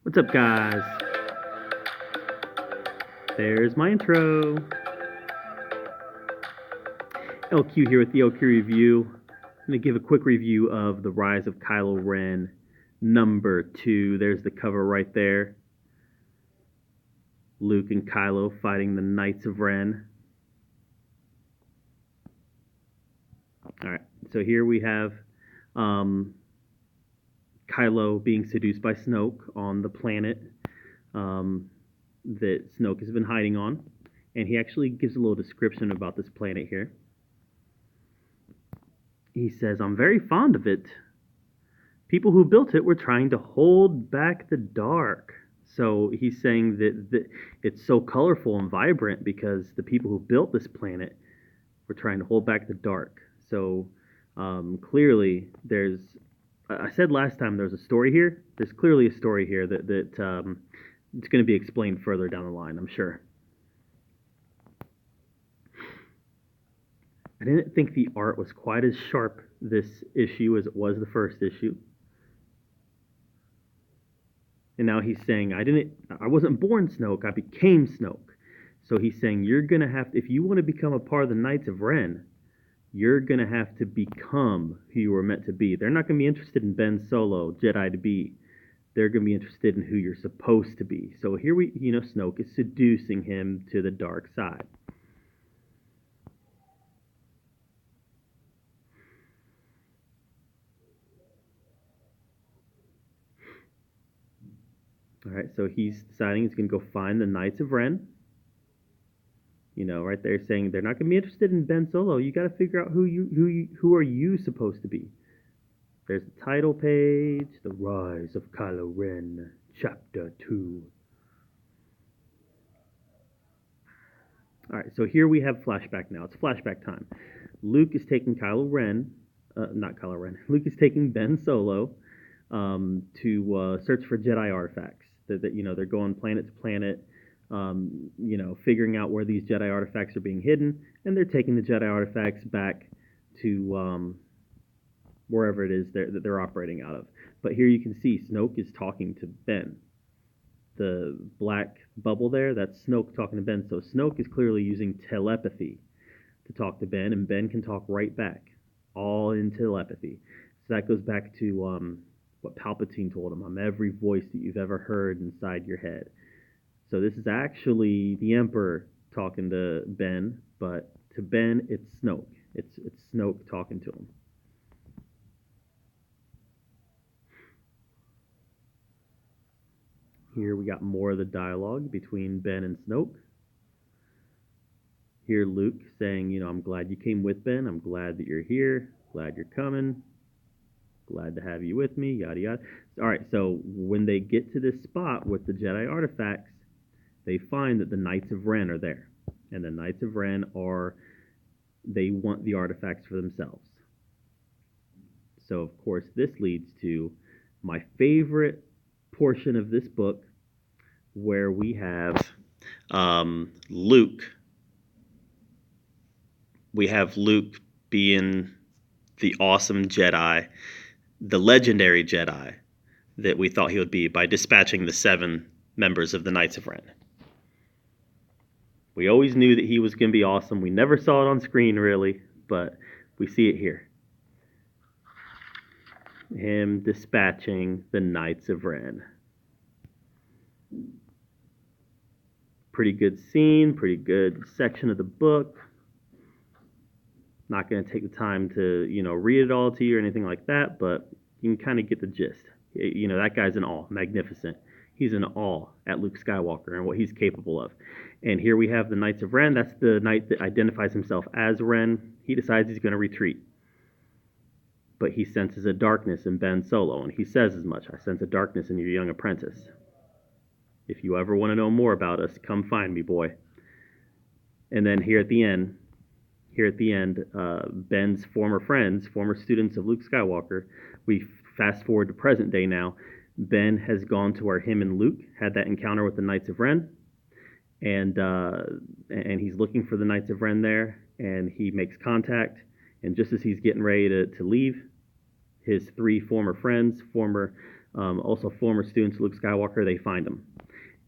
What's up, guys? There's my intro. LQ here with the LQ review. I'm going to give a quick review of The Rise of Kylo Ren, number 2. There's the cover right there. Luke and Kylo fighting the Knights of Ren. Alright, so here we have Kylo being seduced by Snoke on the planet that Snoke has been hiding on. And he actually gives a little description about this planet here. He says, I'm very fond of it. People who built it were trying to hold back the dark. So he's saying that it's so colorful and vibrant because the people who built this planet were trying to hold back the dark. So clearly there's, I said last time there's a story here. There's clearly a story here that it's going to be explained further down the line, I'm sure. I didn't think the art was quite as sharp this issue as it was the first issue. And now he's saying, I wasn't born Snoke, I became Snoke. So he's saying, you're going to have to, if you want to become a part of the Knights of Ren, you're going to have to become who you were meant to be. They're not going to be interested in Ben Solo, Jedi to be. They're going to be interested in who you're supposed to be. So here Snoke is seducing him to the dark side. All right, so he's deciding he's going to go find the Knights of Ren. Right there saying they're not going to be interested in Ben Solo. You got to figure out who are you supposed to be. There's the title page, The Rise of Kylo Ren, Chapter 2. All right, so here we have flashback now. It's flashback time. Luke is taking Luke is taking Ben Solo to search for Jedi artifacts. They're going planet to planet, figuring out where these Jedi artifacts are being hidden, and they're taking the Jedi artifacts back to wherever it is that they're operating out of. But here you can see Snoke is talking to Ben. The black bubble there, that's Snoke talking to Ben. So Snoke is clearly using telepathy to talk to Ben, and Ben can talk right back, all in telepathy. So that goes back to what Palpatine told him. I'm every voice that you've ever heard inside your head. So this is actually the Emperor talking to Ben, but to Ben, it's Snoke. It's Snoke talking to him. Here we got more of the dialogue between Ben and Snoke. Here Luke saying, I'm glad you came with Ben. I'm glad that you're here. Glad you're coming. Glad to have you with me, yada yada. All right, so when they get to this spot with the Jedi artifacts, they find that the Knights of Ren are there. And the Knights of Ren they want the artifacts for themselves. So, of course, this leads to my favorite portion of this book, where we have Luke. We have Luke being the awesome Jedi, the legendary Jedi that we thought he would be by dispatching the 7 members of the Knights of Ren. We always knew that he was going to be awesome. We never saw it on screen, really, but we see it here. Him dispatching the Knights of Ren. Pretty good scene, pretty good section of the book. Not going to take the time to, read it all to you or anything like that, but you can kind of get the gist. That guy's in awe, magnificent. He's in awe at Luke Skywalker and what he's capable of. And here we have the Knights of Ren. That's the knight that identifies himself as Ren. He decides he's going to retreat. But he senses a darkness in Ben Solo, and he says as much. I sense a darkness in your young apprentice. If you ever want to know more about us, come find me, boy. And then here at the end, Ben's former friends, former students of Luke Skywalker, we fast forward to present day now. Ben has gone to where him and Luke had that encounter with the Knights of Ren, and he's looking for the Knights of Ren there, and he makes contact, and just as he's getting ready to leave, his three former friends, also former students, Luke Skywalker, they find him.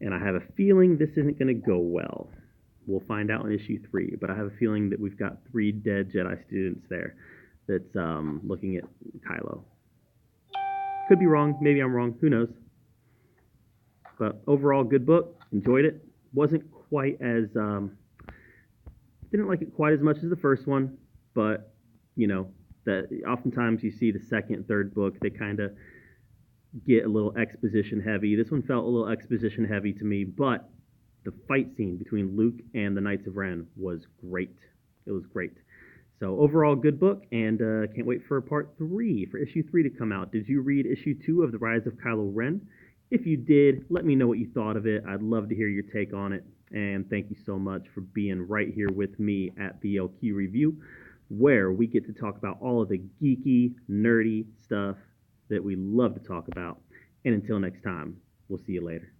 And I have a feeling this isn't going to go well. We'll find out in issue 3, but I have a feeling that we've got 3 dead Jedi students there that's looking at Kylo. Could be wrong. Maybe I'm wrong. Who knows? But overall, good book. Enjoyed it. Wasn't quite as didn't like it quite as much as the first one, but you know that oftentimes you see the second, third book, they kind of get a little exposition heavy. This one felt a little exposition heavy to me, but the fight scene between Luke and the Knights of Ren was great. It was great. So overall, good book, and can't wait for part 3, for issue 3 to come out. Did you read issue 2 of The Rise of Kylo Ren? If you did, let me know what you thought of it. I'd love to hear your take on it. And thank you so much for being right here with me at the LQ Review, where we get to talk about all of the geeky, nerdy stuff that we love to talk about. And until next time, we'll see you later.